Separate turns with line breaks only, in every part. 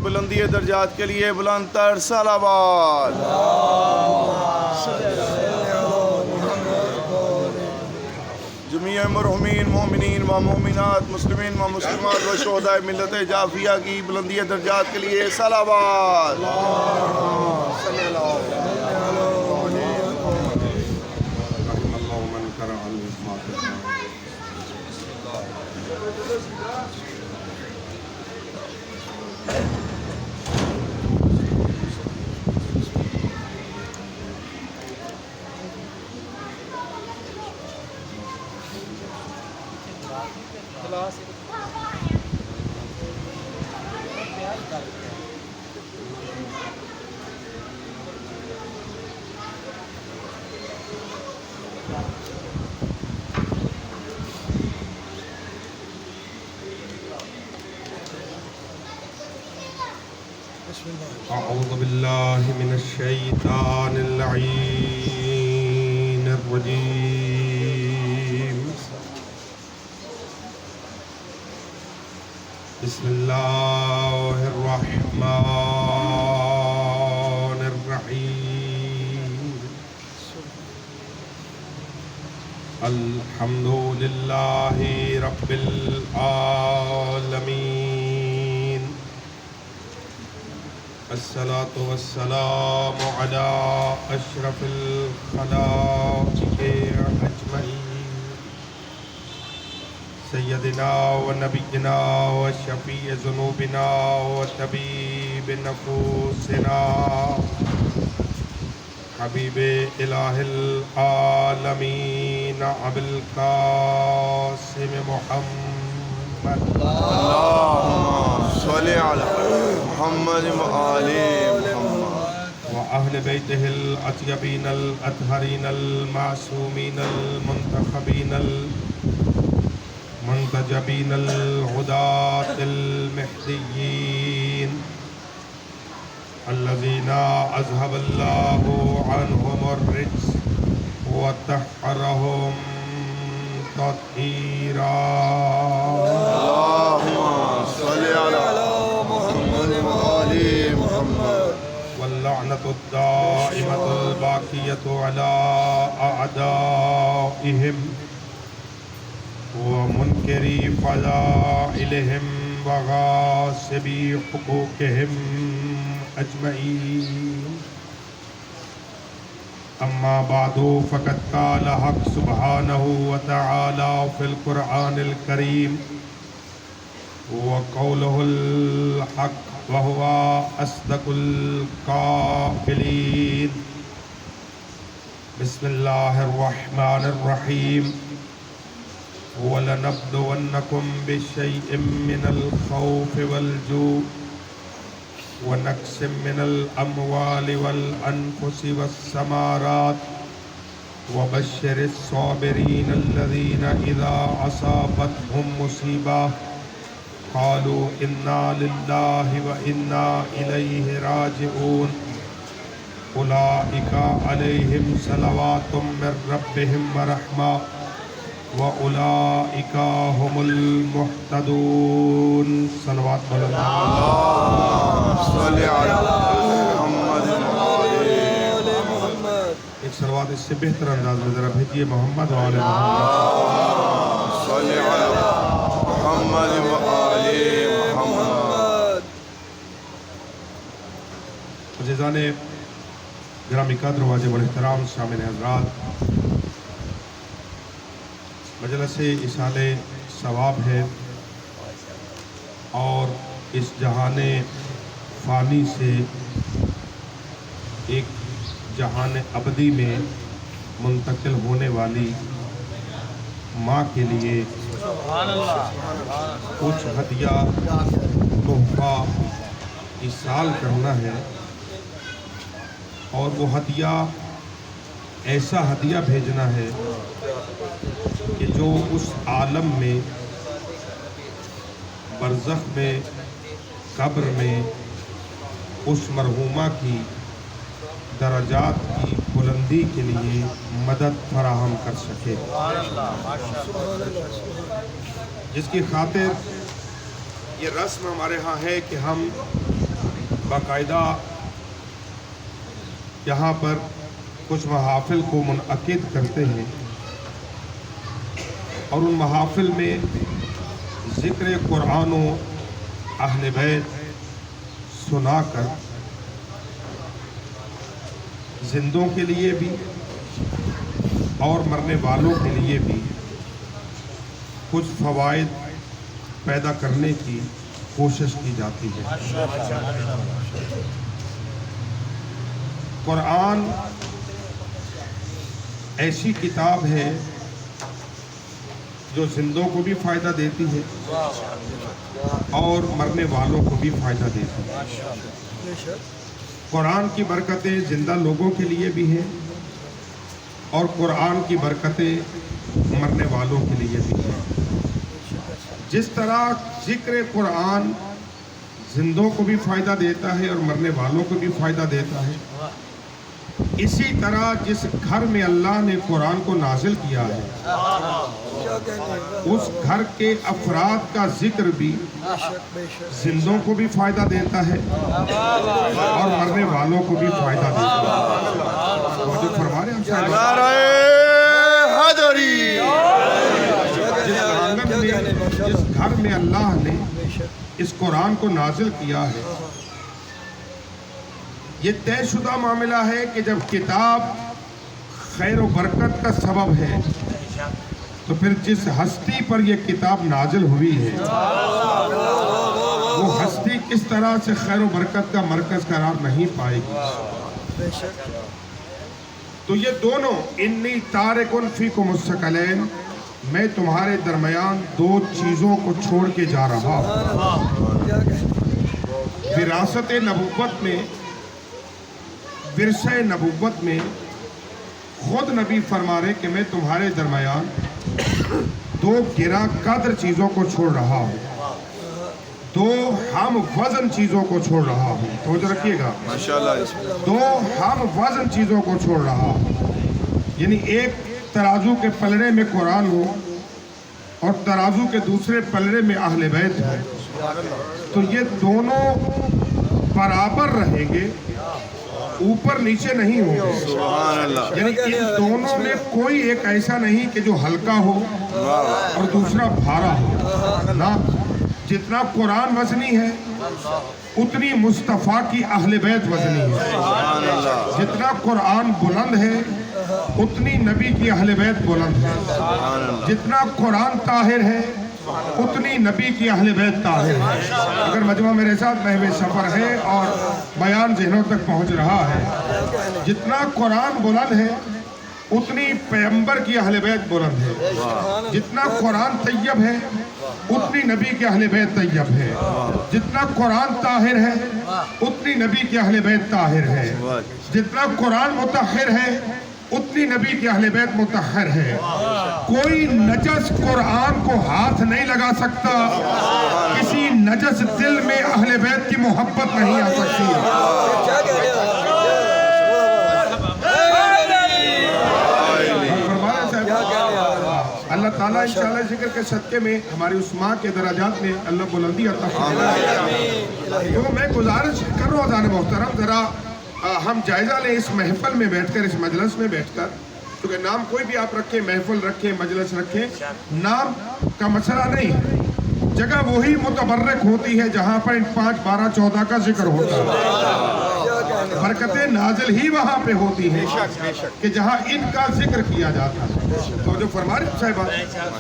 بلندی درجات کے لیے بلند تر صلوات۔ جميع مرحومین مومنین و مومنات، مسلمین و مسلمات و شہداء ملت جعفریہ کی بلندی درجات کے لیے صلوات۔
أعوذ بالله من الشيطان اللعين الرجيم. بسم الله الرحمن الرحيم. الحمد لله رب العالمين. الصلاة والسلام على أشرف الخلائق أجمعين سيدنا ونبينا وشفيع ذنوبنا وطبيب نفوسنا حبيب إله العالمين أبي القاسم محمد
اللهم صل على محمد وآل محمد
وأهل بيته الأطيبين الأطهرين المعصومين المنتخبين المنتجبين الهداة المهديين الذين أذهب الله عنهم الرجس وطهرهم تطهيرا.
اللهم صل على محمد وآل محمد
واللعنة الدائمة الباقية على أعدائهم ومنكري فضائلهم وغاصبي حقوقهم أجمعين. أما بعد فقد قال حق سبحانه وتعالى في القرآن الكريم وقوله الحق وهو أصدق القائلين. بسم الله الرحمن الرحيم. وَلَنَبْلُوَنَّكُمْ بِشَيْءٍ مِّنَ الْخَوْفِ وَالْجُوعِ وَنَقْصٍ مِّنَ الْأَمْوَالِ وَالْأَنفُسِ وَالثَّمَرَاتِ وَبَشِّرِ الصَّابِرِينَ الَّذِينَ إِذَا أَصَابَتْهُمْ مُصِيبَةٌ قَالُوا إِنَّا لِلَّهِ وَإِنَّا إِلَيْهِ رَاجِعُونَ. أُولَئِكَ عَلَيْهِمْ صَلَوَاتٌ مِّن رَّبِّهِمْ وَرَحْمَةٌ وَأُولَئِكَ هُمُ الْمُهْتَدُونَ. صلوات بلند.
اللهم صل على محمد وآل محمد.
ایک صلوات اس سے بہتر انداز میں ذرا بھیجیے محمد وآل محمد.
اللهم صل على محمد وآل محمد.
عزیزان گرامی قدر واجب الاحترام شامل حضرات، مجلس اصال ثواب ہے اور اس جہان فانی سے ایک جہان ابدی میں منتقل ہونے والی ماں کے لیے کچھ ہدیہ تحفہ ایصال کرنا ہے، اور وہ ہدیہ ایسا ہدیہ بھیجنا ہے کہ جو اس عالم میں، برزخ میں، قبر میں اس مرحومہ کی درجات کی بلندی کے لیے مدد فراہم کر سکے، جس کی خاطر یہ رسم ہمارے ہاں ہے کہ ہم باقاعدہ یہاں پر کچھ محافل کو منعقد کرتے ہیں اور ان محافل میں ذکر قرآن و اہل بیت سنا کر زندوں کے لیے بھی اور مرنے والوں کے لیے بھی کچھ فوائد پیدا کرنے کی کوشش کی جاتی ہے۔ قرآن ایسی کتاب ہے جو زندوں کو بھی فائدہ دیتی ہے اور مرنے والوں کو بھی فائدہ دیتی ہے۔ قرآن کی برکتیں زندہ لوگوں کے لیے بھی ہیں اور قرآن کی برکتیں مرنے والوں کے لیے بھی ہیں۔ جس طرح ذکر قرآن زندوں کو بھی فائدہ دیتا ہے اور مرنے والوں کو بھی فائدہ دیتا ہے، اسی طرح جس گھر میں اللہ نے قرآن کو نازل کیا ہے اس گھر کے افراد کا ذکر بھی زندوں کو بھی فائدہ دیتا ہے اور مرنے والوں کو بھی فائدہ دیتا ہے۔ جو فرما رہے ہیں صاحب،
نعرہ حیدری۔
جس گھر میں اللہ نے اس قرآن کو نازل کیا ہے، یہ طے شدہ معاملہ ہے کہ جب کتاب خیر و برکت کا سبب ہے تو پھر جس ہستی پر یہ کتاب نازل ہوئی ہے وہ ہستی کس طرح سے خیر و برکت کا مرکز قرار نہیں پائے گی۔ تو یہ دونوں، انی تارکن فیکم الثقلین، میں تمہارے درمیان دو چیزوں کو چھوڑ کے جا رہا ہوں۔ وراثت نبوت میں، ورثہ نبوت میں خود نبی فرما رہے کہ میں تمہارے درمیان دو گراں قدر چیزوں کو چھوڑ رہا ہوں، دو ہم وزن چیزوں کو چھوڑ رہا ہوں۔ توجہ رکھیے گا،
ماشاءاللہ،
دو ہم وزن چیزوں کو چھوڑ رہا ہوں، یعنی ایک ترازو کے پلڑے میں قرآن ہو اور ترازو کے دوسرے پلڑے میں اہل بیت ہو، تو یہ دونوں برابر رہیں گے، اوپر نیچے نہیں ہوں گے۔
سبحان اللہ،
یعنی ان دونوں میں کوئی ایک ایسا نہیں کہ جو ہلکا ہو اور دوسرا بھارا ہو، نہ، جتنا قرآن وزنی ہے اتنی مصطفیٰ کی اہل بیت وزنی ہے،
سبحان اللہ،
جتنا قرآن بلند ہے اتنی نبی کی اہل بیت بلند ہے،
سبحان اللہ،
جتنا قرآن طاہر ہے اتنی نبی کی اہل بیت طاہر ہے۔ اگر مجمع میرے ساتھ محو سفر ہے اور بیان ذہنوں تک پہنچ رہا ہے، جتنا قرآن بلند ہے اتنی پیغمبر کی اہل بیت بلند ہے، جتنا قرآن طیب ہے اتنی نبی کی اہل بیت طیب ہے، جتنا قرآن طاہر ہے اتنی نبی کی اہل بیت طاہر ہے، جتنا قرآن مطہر ہے اتنی نبی کی اہل بیت مطہر ہے۔ کوئی نجس قرآن کو ہاتھ نہیں لگا سکتا، کسی نجس دل میں اہل بیت کی محبت نہیں آ سکتی۔ اللہ تعالیٰ انشاءاللہ ذکر کے صدقے میں ہماری اس ماں کے درجات میں اللہ بلندی عطا فرمائے۔ تو میں گزارش کر رہا ہوں حضرات محترم، ذرا ہم جائزہ لیں اس محفل میں بیٹھ کر، اس مجلس میں بیٹھ کر، کیونکہ نام کوئی بھی آپ رکھیں، محفل رکھیں، مجلس رکھیں، نام کا مسئلہ نہیں ہے، جگہ وہی متبرک ہوتی ہے جہاں پر ان 5، 12، 14 کا ذکر ہوتا ہے، برکتیں نازل ہی وہاں پہ ہوتی ہیں کہ جہاں ان کا ذکر کیا جاتا ہے۔ تو جو فرما رہے صاحبہ،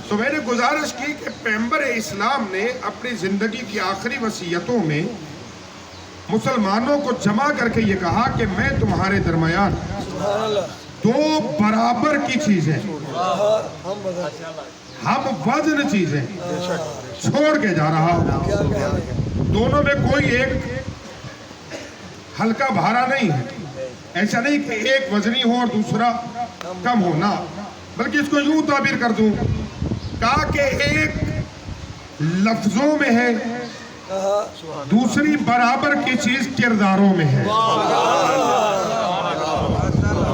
تو میں نے گزارش کی کہ پیغمبر اسلام نے اپنی زندگی کی آخری وصیتوں میں مسلمانوں کو جمع کر کے یہ کہا کہ میں تمہارے درمیان دو برابر کی چیزیں، ہم وزن چیزیں چھوڑ کے جا رہا ہوں، دونوں میں کوئی ایک ہلکا بھارا نہیں ہے، ایسا نہیں کہ ایک وزنی ہو اور دوسرا کم ہو، نہ، بلکہ اس کو یوں تعبیر کر دوں، کہا کہ ایک لفظوں میں ہے، دوسری برابر کی چیز کرداروں میں ہے۔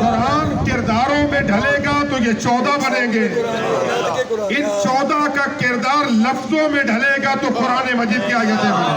قرآن کرداروں میں ڈھلے گا تو یہ 14 بنیں گے، ان 14 کا کردار لفظوں میں ڈھلے گا تو قرآن مجید کی آیتیں بنیں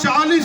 40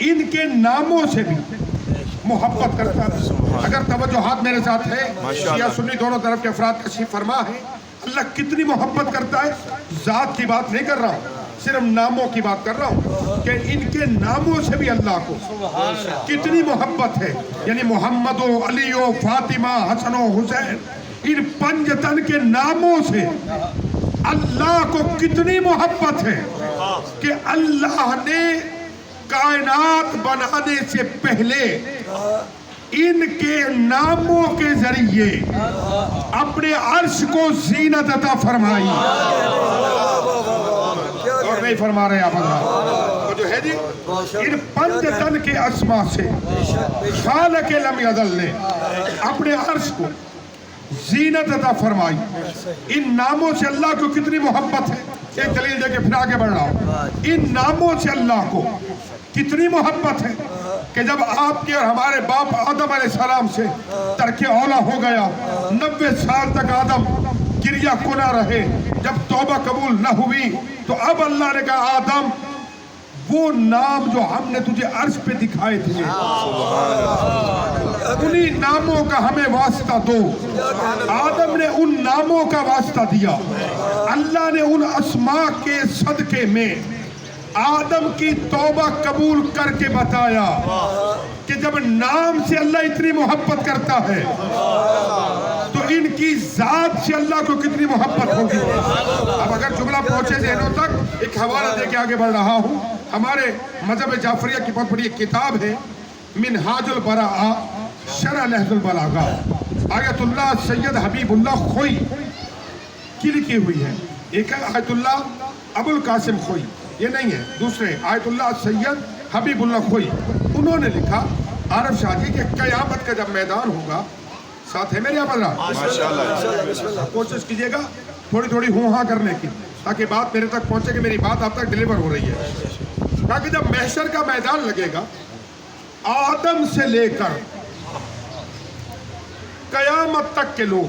ان کے ناموں سے بھی محبت کرتا ہے. اگر توجہات میرے ساتھ ہے, شیعہ سنی دونوں طرف کے افراد تشریف فرما ہے. اللہ کتنی محبت کرتا ہے, ذات کی بات نہیں کر رہا ہوں, صرف ناموں کی بات کر رہا ہوں کہ ان کے ناموں سے بھی اللہ کو کتنی محبت ہے. یعنی محمد و علی و فاطمہ, حسن و حسین, ان 5 تن کے ناموں سے اللہ کو کتنی محبت ہے کہ اللہ نے کائنات بنانے سے پہلے ان کے ناموں کے ذریعے اپنے عرش کو زینت عطا فرمائی. اور نہیں فرما رہے آپ حضرات, وہ جو ہے جی ان 5 تن کے اسما سے خالق لم یزل نے اپنے عرش کو زینت عطا فرمائی. ان ناموں سے اللہ کو کتنی محبت ہے. ایک دلیل دے کے پھر آگے بڑھ رہا ہوں. ان ناموں سے اللہ کو کتنی محبت ہے کہ جب آپ کے اور ہمارے باپ آدم علیہ السلام سے ترک اولا ہو گیا, 90 سال تک آدم گریہ کنا رہے, جب توبہ قبول نہ ہوئی تو اب اللہ نے کہا آدم وہ نام جو ہم نے تجھے عرش پہ دکھائے تھے انہی ناموں کا ہمیں واسطہ دو. آدم نے ان ناموں کا واسطہ دیا. اللہ نے ان اسماء کے صدقے میں آدم کی توبہ قبول کر کے بتایا کہ جب نام سے اللہ اتنی محبت کرتا ہے تو ان کی ذات سے اللہ کو کتنی محبت ہوگی. اب اگر جملہ پہنچے ذہنوں تک ایک حوالہ دے کے آگے بڑھ رہا ہوں. ہمارے مذہب جعفریہ کی بہت بڑی ایک کتاب ہے منہاج البراء شرح نہج البلاغہ, آیت اللہ سید حبیب اللہ خوئی کی لکھی ہوئی ہے. ایک ہے آیت اللہ ابو القاسم خوئی, یہ نہیں ہے, دوسرے آیت اللہ سید حبیب اللہ خوئی. انہوں نے لکھا عارف شاہ جی کہ قیامت کا جب میدان ہوگا, ساتھ ہے میرے آپ حضرات, کوشش کیجئے گا تھوڑی تھوڑی ہوں ہاں کرنے کی تاکہ بات میرے تک پہنچے کہ میری بات آپ تک ڈیلیور ہو رہی ہے. تاکہ جب محشر کا میدان لگے گا آدم سے لے کر قیامت تک کے لوگ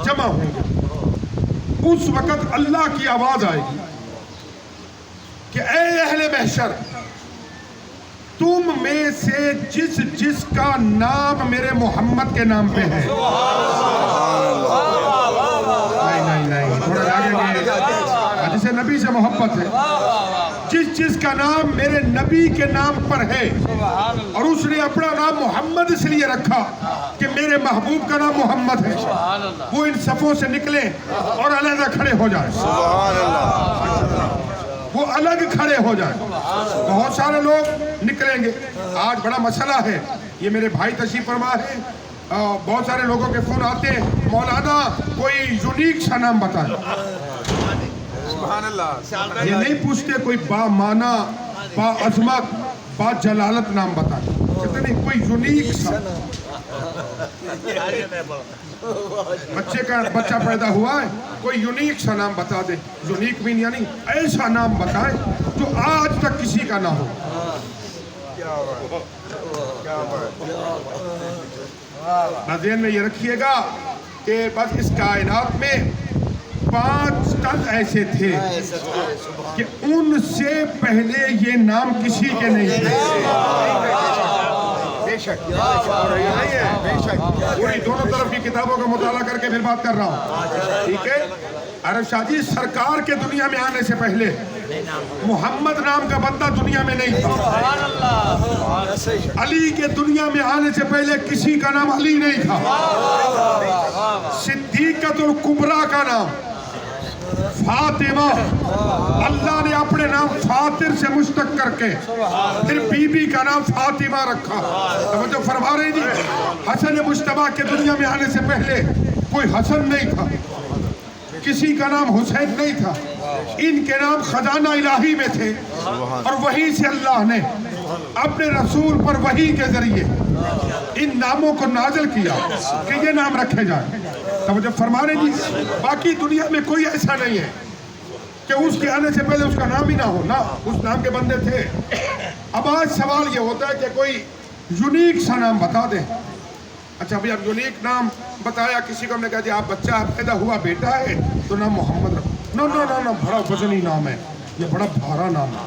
جمع ہوں گے, اس وقت اللہ کی آواز آئے گی کہ اے اہل محشر, تم میں سے جس کا نام میرے محمد کے نام پہ ہے, نہیں تھوڑا آگے جسے نبی سے محبت ہے, جس کا نام میرے نبی کے نام پر ہے اور اس نے اپنا نام محمد اس لیے رکھا کہ میرے محبوب کا نام محمد ہے, وہ ان صفوں سے نکلے اور علیحدہ کھڑے ہو جائیں. وہ الگ کھڑے ہو جائیں. بہت سارے لوگ نکلیں گے. آج بڑا مسئلہ ہے, یہ میرے بھائی تشریف فرما ہے, بہت سارے لوگوں کے فون آتے ہیں, مولانا کوئی یونیک سا نام بتائیں. یہ نہیں پوچھتے کوئی با مانا, با عظمت, با جلالت نام بتائیں. کہتے نہیں کوئی یونیک سا. بچہ پیدا ہوا ہے, کوئی یونیک سا نام بتا دے. یونیک مین یعنی ایسا نام بتائے جو آج تک کسی کا نہ ہو. ذہن میں یہ رکھیے گا کہ بس اس کائنات میں 5 تن ایسے تھے کہ ان سے پہلے یہ نام کسی کے نہیں تھے. پوری دونوں طرف کی کتابوں کا مطالعہ کر کے پھر بات کر رہا ہوں, ٹھیک ہے. عارف شاہ جی, سرکار کے دنیا میں آنے سے پہلے محمد نام کا بندہ دنیا میں نہیں تھا. علی کے دنیا میں آنے سے پہلے کسی کا نام علی نہیں تھا. صدیقۃ الکبریٰ کا نام فاطمہ, اللہ نے اپنے نام فاطر سے مشتق کر کے پھر بی بی کا نام فاطمہ رکھا. توجہ فرما رہے جی. حسن مجتبیٰ کے دنیا میں آنے سے پہلے کوئی حسن نہیں تھا, کسی کا نام حسین نہیں تھا. ان کے نام خزانہ الہی میں تھے اور وہیں سے اللہ نے اپنے رسول پر وحی کے ذریعے ان ناموں کو نازل کیا کہ یہ نام رکھے جائیں. توجہ فرما رہے جی. باقی دنیا میں کوئی ایسا نہیں ہے کہ اس کے آنے سے پہلے اس کا نام ہی نہ ہو, نہ اس نام کے بندے تھے. اب آج سوال یہ ہوتا ہے کہ کوئی یونیک سا نام بتا دیں. اچھا بھئی, اب یونیک نام بتایا کسی کو, ہم نے کہا جی آپ بچہ پیدا ہوا بیٹا ہے تو نام محمد رکھو. نو بڑا وزنی نام ہے, یہ بڑا بھارا نام ہے.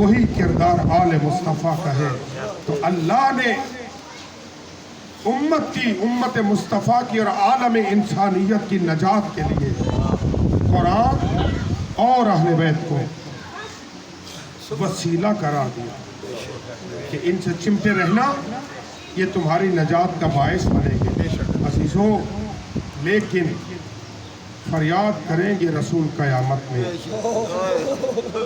وہی کردار آل مصطفیٰ کا ہے. تو اللہ نے امت مصطفیٰ کی اور عالم انسانیت کی نجات کے لیے قرآن اور اہل بیت کو وسیلہ قرار دیا کہ ان سے چمٹے رہنا یہ تمہاری نجات کا باعث بنے گے. عزیزو، لیکن فریاد کریں گے رسول قیامت میں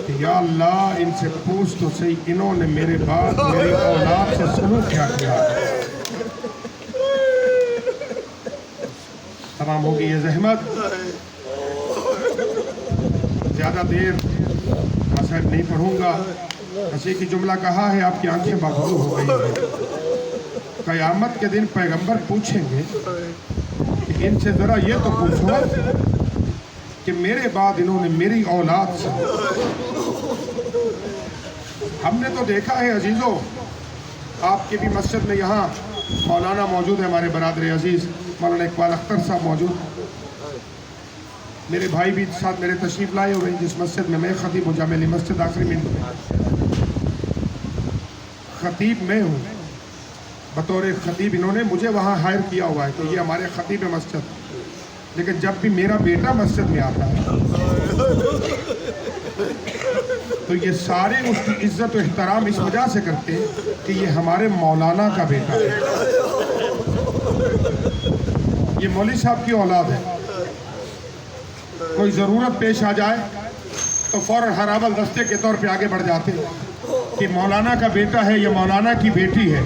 کہ یا اللہ ان سے پوچھ تو صحیح، انہوں نے میرے بعد میری اولاد سے سلوک کیا کیا. تمام ہوگی یہ زحمت. زیادہ دیر مسائل نہیں پڑھوں گا. بس ایک ہی جملہ کہا ہے، آپ کی آنکھیں باغلو ہو گئی ہیں. قیامت کے دن پیغمبر پوچھیں گے کہ ان سے ذرا یہ تو پوچھو کہ میرے بعد انہوں نے میری اولاد سے. ہم نے تو دیکھا ہے عزیزو، آپ کی بھی مسجد میں یہاں مولانا موجود ہے، ہمارے برادر عزیز مولانا اقبال اختر صاحب موجود. میرے بھائی بھی ساتھ میرے تشریف لائے ہوئے ہیں. جس مسجد میں خطیب ہوں، جامع علی مسجد آخری منٹ میں خطیب میں ہوں. بطور خطیب انہوں نے مجھے وہاں ہائر کیا ہوا ہے کہ یہ ہمارے خطیب مسجد. لیکن جب بھی میرا بیٹا مسجد میں آتا ہے تو یہ سارے اس کی عزت و احترام اس وجہ سے کرتے ہیں کہ یہ ہمارے مولانا کا بیٹا ہے، یہ مولوی صاحب کی اولاد ہے. کوئی ضرورت پیش آ جائے تو فوراً حرابل دستے کے طور پہ آگے بڑھ جاتے کہ مولانا کا بیٹا ہے، یہ مولانا کی بیٹی ہے،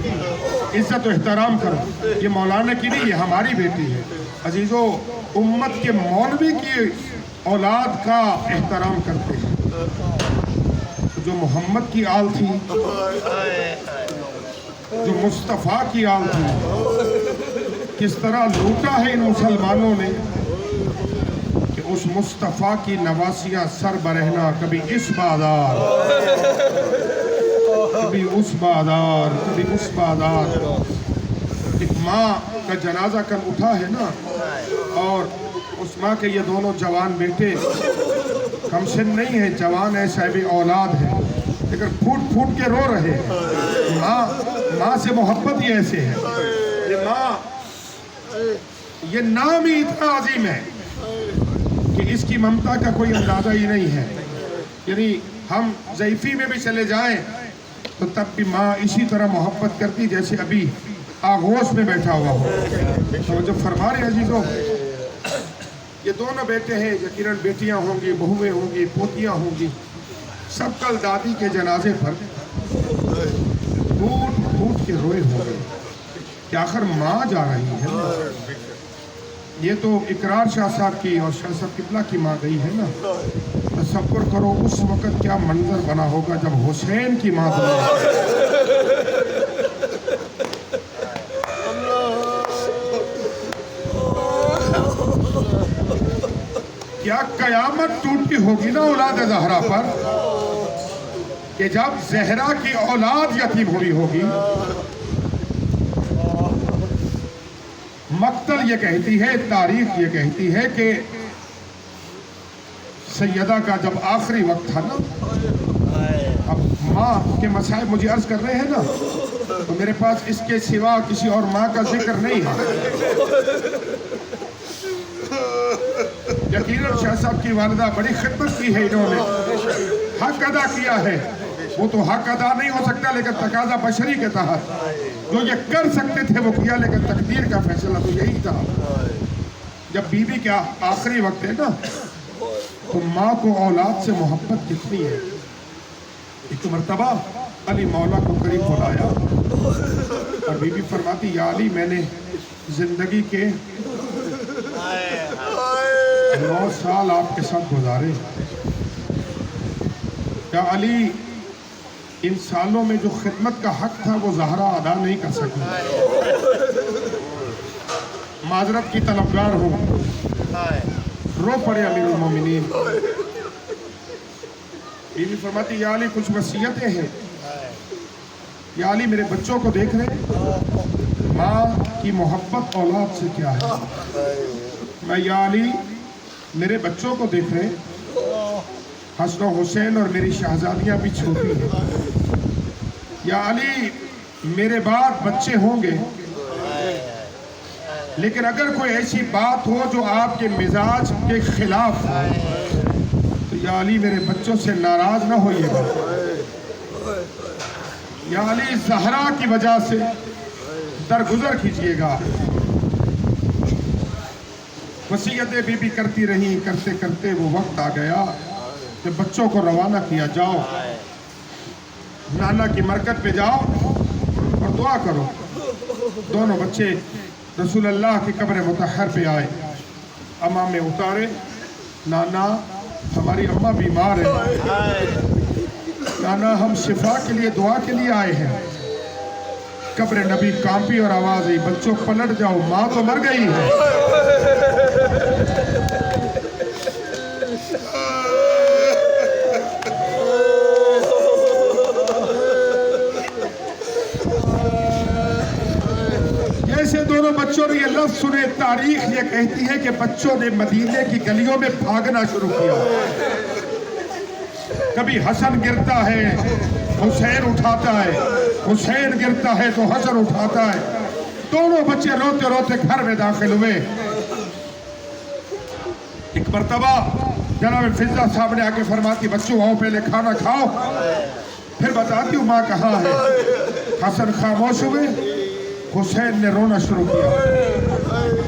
عزت و احترام کرو. یہ مولانا کی نہیں، یہ ہماری بیٹی ہے. عزیزو، امت کے مولوی کی اولاد کا احترام کرتے ہیں. جو محمد کی آل تھی، جو مصطفیٰ کی آل تھی، کس طرح لوٹا ہے ان مسلمانوں نے کہ اس مصطفیٰ کی نواسیاں سر برہنا، کبھی اس بازار کبھی اس بازار کبھی اس بازار. ایک ماں کا جنازہ کل اٹھا ہے نا، اور اس ماں کے یہ دونوں جوان بیٹے کم سن نہیں ہیں، جوان ہے، صاحب اولاد ہے، لیکن پھوٹ پھوٹ کے رو رہے ہیں. ماں سے محبت ہی ایسے ہے. یہ ماں، یہ نام ہی اتنا عظیم ہے کہ اس کی ممتا کا کوئی اندازہ ہی نہیں ہے. یعنی ہم ضعیفی میں بھی چلے جائیں تو تب بھی ماں اسی طرح محبت کرتی جیسے ابھی آغوش میں بیٹھا ہوا ہو. تو جب فرما رہے عزیزوں، یہ دونوں بیٹے ہیں، یقیناً بیٹیاں ہوں گی، بہویں ہوں گی، پوتیاں ہوں گی. سب کل دادی کے جنازے پر پھوٹ پھوٹ کے روئے ہوں گے کہ آخر ماں جا رہی ہے. یہ تو اقرار شاہ صاحب کی اور شاہ صاحب قبلہ کی ماں گئی ہے نا. تصور کرو اس وقت کیا منظر بنا ہوگا جب حسین کی ماں کیا قیامت ٹوٹتی ہوگی نا اولاد زہرا پر کہ جب زہرا کی اولاد یتیم ہوئی ہوگی. مقتل یہ کہتی ہے، تاریخ یہ کہتی ہے کہ سیدہ کا جب آخری وقت تھا نا، اب ماں کے مسائب مجھے عرض کر رہے ہیں نا، تو میرے پاس اس کے سوا کسی اور ماں کا ذکر نہیں ہے. یقیناً شاہ صاحب کی والدہ بڑی خدمت کی ہے، انہوں نے حق ادا کیا ہے. وہ تو حق ادا نہیں ہو سکتا، لیکن تقاضا بشری کے تحت جو یہ کر سکتے تھے وہ کیا. لیکن تقدیر کا فیصلہ تو یہی تھا. جب بیوی کا آخری وقت ہے نا، تو ماں کو اولاد سے محبت کتنی ہے. ایک مرتبہ علی مولا کو قریب بلایا اور بیوی فرماتی، یا علی، میں نے زندگی کے 9 سال آپ کے ساتھ گزارے. یا علی، ان سالوں میں جو خدمت کا حق تھا وہ زہرا ادا نہیں کر سکی. معذرت کی طلبگار ہوں. رو پڑے امیر المومنین. بیوی فرماتی، یا علی، کچھ وصیتیں ہیں. یا علی، میرے بچوں کو دیکھ رہے ہیں، ماں کی محبت اولاد سے کیا ہے. میں یا علی، میرے بچوں کو دیکھ رہے ہیں، حسن و حسین اور میری شہزادیاں بھی چھوٹی ہیں. یا علی میرے بعد بچے ہوں گے، لیکن اگر کوئی ایسی بات ہو جو آپ کے مزاج کے خلاف ہو تو یا علی میرے بچوں سے ناراض نہ ہوئیے گا. یا علی زہرا کی وجہ سے درگزر کیجیے گا. وصیتیں بی بی کرتی رہی، کرتے کرتے وہ وقت آ گیا کہ بچوں کو روانہ کیا. جاؤ نانا کی مرکز پہ جاؤ اور دعا کرو. دونوں بچے رسول اللہ کی قبر مطہر پہ آئے، امامے اتارے. نانا ہماری اماں بیمار ہے، نانا ہم شفا کے لیے دعا کے لیے آئے ہیں. قبر نبی کانپی اور آواز آئی، بچوں پلٹ جاؤ، ماں تو مر گئی ہے. جیسے دونوں بچوں نے یہ لفظ سنے، تاریخ یہ کہتی ہے کہ بچوں نے مدینے کی گلیوں میں بھاگنا شروع کیا. کبھی حسن گرتا ہے حسین اٹھاتا ہے، حسین گرتا ہے تو حسن اٹھاتا ہے. دونوں بچے روتے روتے گھر میں داخل ہوئے. ایک مرتبہ جناب فضہ صاحب نے آ کے فرماتی، بچوں آؤ پہلے کھانا کھاؤ پھر بتاتی ہوں ماں کہاں ہے. حسن خاموش ہوئے، حسین نے رونا شروع کیا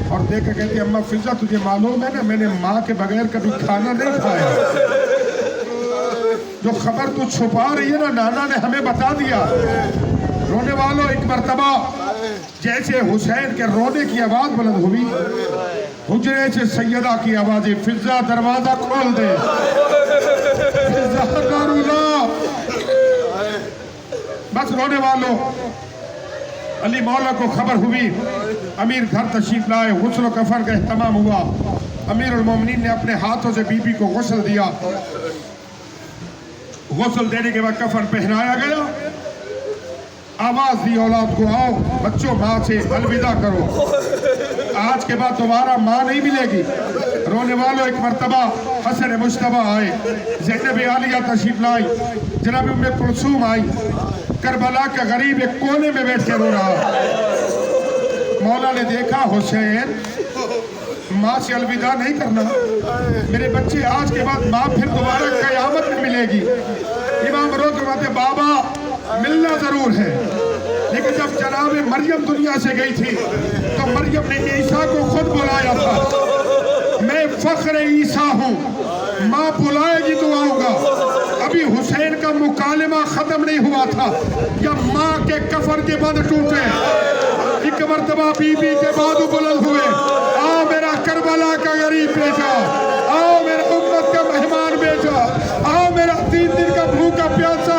اور دیکھ کے کہتی، اماں فضہ تجھے معلوم ہے نا میں نے ماں کے بغیر کبھی کھانا نہیں کھایا. جو خبر تو چھپا رہی ہے نا نانا نے ہمیں بتا دیا. رونے والوں ایک مرتبہ جیسے حسین کے رونے کی آواز بلند ہوئی، حجرے سے سیدہ کی آواز، فضہ دروازہ کھول دے، فضہ داراللہ. بس رونے والوں علی مولا کو خبر ہوئی، امیر گھر تشریف لائے، غسل و کفن کا اہتمام ہوا. امیر المومنین نے اپنے ہاتھوں سے بی بی کو غسل دیا. غسل دینے کے بعد کفن پہنایا گیا. آواز دی اولاد کو، آؤ بچوں ماں سے الوداع کرو، آج کے بعد دوبارہ ماں نہیں ملے گی. رونے والوں ایک مرتبہ حسن مجتبیٰ آئے، زینب عالیہ تشریف لائی، جناب ام کلثوم آئی. کربلا کا غریب ایک کونے میں بیٹھ کے رو رہا. مولا نے دیکھا حسین ماں سے الوداع نہیں کرنا، میرے بچے آج کے بعد ماں پھر دوبارہ قیامت میں ملے گی. امام رو فرماتے بابا ملنا ضرور ہے، لیکن جب جناب مریم دنیا سے گئی تھی تو مریم نے عیسیٰ کو خود بلایا تھا، میں فخر عیسیٰ ہوں، ماں بلائے گی تو آؤں گا. ابھی حسین کا مکالمہ ختم نہیں ہوا تھا یا ماں کے کفن کے بند ٹوٹے. ایک مرتبہ بی بی کے بازو بلند ہوئے، آ میرا کربلا کا غریب بیٹا، آ میرا امت کا مہمان بیٹا، آ میرا 3 دن کا بھوکا پیاسا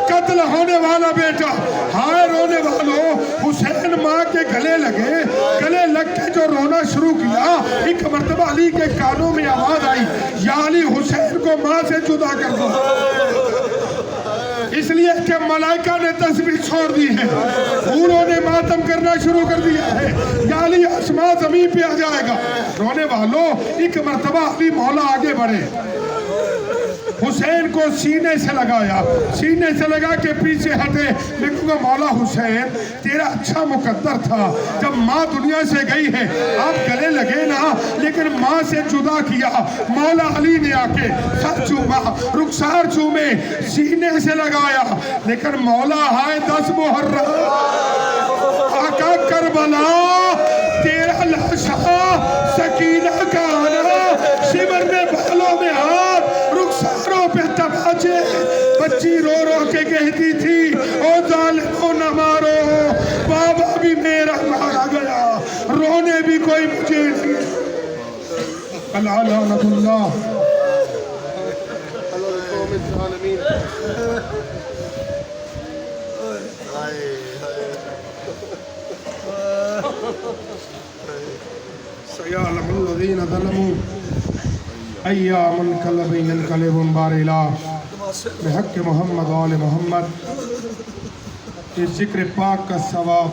قتل ہونے والا بیٹا. ہائے رونے والوں، حسین ماں کے گلے لگے، گلے لگ کے جو رونا شروع کیا. ایک مرتبہ علی کے کانوں میں آواز آئی، یا علی حسین کو ماں سے جدا کر دو. اس لیے کہ ملائکہ نے تسبیح چھوڑ دی ہے، پھولوں نے ماتم کرنا شروع کر دیا ہے. یا علی آسمان زمین پہ آ جائے گا. رونے والوں ایک مرتبہ علی مولا آگے بڑھے، حسین کو سینے سے لگایا، سینے سے لگا کے پیچھے ہٹے. میں کہوں گا مولا حسین تیرا اچھا مقدر تھا، جب ماں دنیا سے گئی ہے آپ گلے لگے نا، لیکن ماں سے جدا کیا. مولا علی نے آ کے سر چوما، رخسار چومے، سینے سے لگایا. لیکن مولا ہائے 10 محرم آقا کربلا تیرا لاشا سکینہ کا آنا، شمر میں بالوں میں ہاتھ، رخساروں پہ تماچے. بچی رو رو کے کہتی تھی، او ظالموں نہ مارو، بابا بھی میرا مارا گیا، رونے بھی کوئی مجھے نہیں. اللہ لعنت اللہ. سيعلم الذين ظلموا أيام منقلب ينقلبون بارلا. بحق محمد و آل محمد اس ذکر پاک کا ثواب